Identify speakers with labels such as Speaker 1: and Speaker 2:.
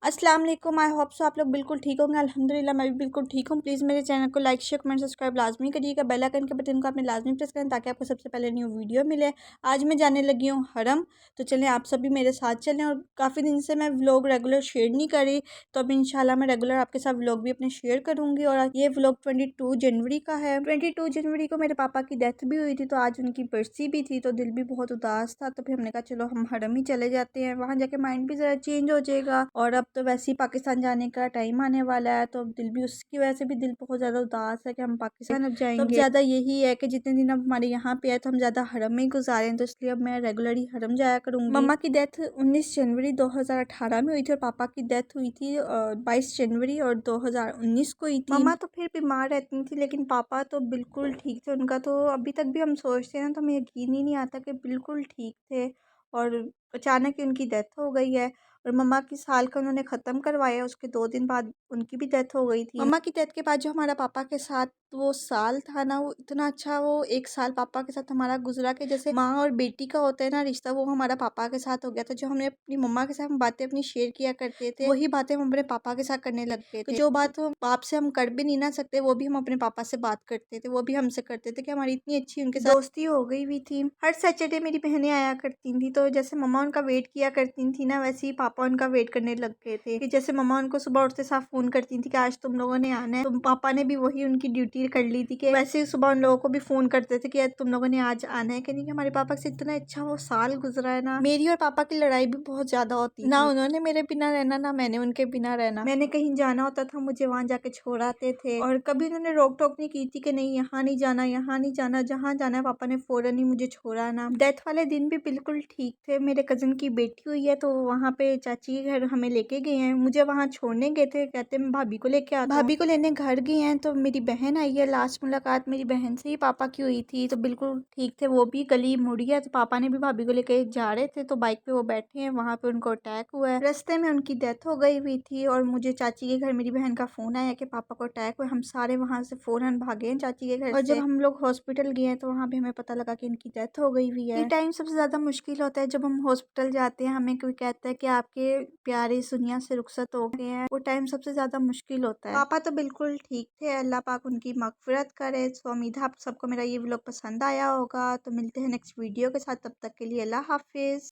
Speaker 1: अस्सलाम वालेकुम। I hope so आप लोग बिल्कुल ठीक होंगे। अल्हम्दुलिल्लाह मैं भी बिल्कुल ठीक हूँ। प्लीज़ मेरे चैनल को लाइक शेयर कमेंट सब्सक्राइब लाजमी करिएगा। बेल आइकन के बटन को आपने लाजमी प्रेस करें ताकि आपको सबसे पहले न्यू वीडियो मिले। आज मैं जाने लगी हूँ हरम, तो चलें आप सभी मेरे साथ चलें। और काफ़ी दिन से मैं व्लॉग रेगुलर शेयर नहीं करी, तो अब इंशाल्लाह मैं रेगुलर आपके साथ व्लॉग भी अपने शेयर करूँगी। और ये व्लॉग 22 जनवरी का है। 22 जनवरी को मेरे पापा की डेथ भी हुई थी, तो आज उनकी बरसी भी थी, तो दिल भी बहुत उदास था। तो फिर हमने कहा चलो हम हरम ही चले जाते हैं, वहाँ जाके माइंड भी ज़रा चेंज हो जाएगा। और अब तो वैसे ही पाकिस्तान जाने का टाइम आने वाला है, तो अब दिल भी उसकी वजह से भी दिल बहुत ज़्यादा उदास है कि हम पाकिस्तान अब जाएंगे। तो अब ज़्यादा यही है कि जितने दिन अब हमारे यहाँ पे है तो हम ज़्यादा हरम में ही गुजारें, तो इसलिए अब मैं रेगुलर ही हरम जाया करूँगी। मम्मा की डेथ 19 जनवरी 2018 में हुई थी और पापा की डेथ हुई थी 22 जनवरी और 2019 को हुई थी। मम्मा तो फिर बीमार रहती थी, लेकिन पापा तो बिल्कुल ठीक थे। उनका तो अभी तक भी हम सोचते हैं ना, तो हमें यकीन ही नहीं आता कि बिल्कुल ठीक थे और अचानक ही उनकी डेथ हो गई है। और मम्मा की साल का उन्होंने ख़त्म करवाया, उसके 2 दिन बाद उनकी भी डेथ हो गई थी। मम्मा की डेथ के बाद जो हमारा पापा के साथ वो साल था ना, वो इतना अच्छा, वो 1 साल पापा के साथ हमारा गुजरा कि जैसे माँ और बेटी का होता है ना रिश्ता, वो हमारा पापा के साथ हो गया था। जो हमने अपनी मम्मा के साथ बातें अपनी शेयर किया करते थे, वही बातें हम अपने पापा के साथ करने लग गए थे। तो जो बात हम बाप से हम कर भी नहीं ना सकते, वो भी हम अपने पापा से बात करते थे, वो भी हमसे करते थे कि हमारी इतनी अच्छी उनके साथ दोस्ती हो गई हुई थी। हर सैटरडे मेरी बहनें आया करती थी, तो जैसे मम्मा उनका वेट किया करती थी ना, वैसे ही पापा उनका वेट करने लग गए थे कि जैसे मम्मा उनको सुबह उठते साथ फोन करती थी कि आज तुम लोगों ने आना है, तो पापा ने भी वही उनकी ड्यूटी कर ली थी कि वैसे ही सुबह उन लोगों को भी फोन करते थे कि आज तुम लोगों ने आज आना है। कि नहीं, हमारे पापा से इतना अच्छा वो साल गुजरा है ना। मेरी और पापा की लड़ाई भी बहुत ज्यादा होती ना, उन्होंने मेरे बिना रहना ना मैंने उनके बिना रहना। मैंने कहीं जाना होता था, मुझे वहां जाके छोड़ाते थे और कभी उन्होंने रोक टोक नहीं की थी कि नहीं यहाँ नहीं जाना, यहाँ नहीं जाना। जहाँ जाना है पापा ने फौरन ही मुझे छोड़ा ना। डेथ वाले दिन भी बिल्कुल ठीक थे। मेरे कजन की बेटी हुई है, तो वहाँ पे चाची के घर हमें लेके गए हैं। मुझे वहाँ छोड़ने गए थे, कहते मैं भाभी को लेके आता हूँ। भाभी को लेने घर गए हैं, तो मेरी बहन आई है। लास्ट मुलाकात मेरी बहन से ही पापा की हुई थी, तो बिल्कुल ठीक थे। वो भी गली मुड़ी है, तो पापा ने भी भाभी को लेके जा रहे थे, तो बाइक पे वो बैठे हैं, वहाँ पे उनको अटैक हुआ है। रास्ते में उनकी डेथ हो गई हुई थी और मुझे चाची के घर मेरी बहन का फोन आया कि पापा को अटैक हुआ। हम सारे वहाँ से फौरन भागे हैं चाची के घर और जब हम लोग हॉस्पिटल गए हैं, तो वहाँ पे हमें पता लगा कि इनकी डेथ हो गई हुई है। ये टाइम सबसे ज्यादा मुश्किल होता है जब हम हॉस्पिटल जाते हैं, हमें कोई कहता है कि आपके प्यारे इस दुनिया से रुखसत हो गए हैं। वो टाइम सबसे ज्यादा मुश्किल होता है। पापा तो बिल्कुल ठीक थे, अल्लाह पाक उनकी मगफिरत करे। तो उम्मीद है आप सबको मेरा ये व्लॉग पसंद आया होगा। तो मिलते हैं नेक्स्ट वीडियो के साथ, तब तक के लिए अल्लाह हाफिज।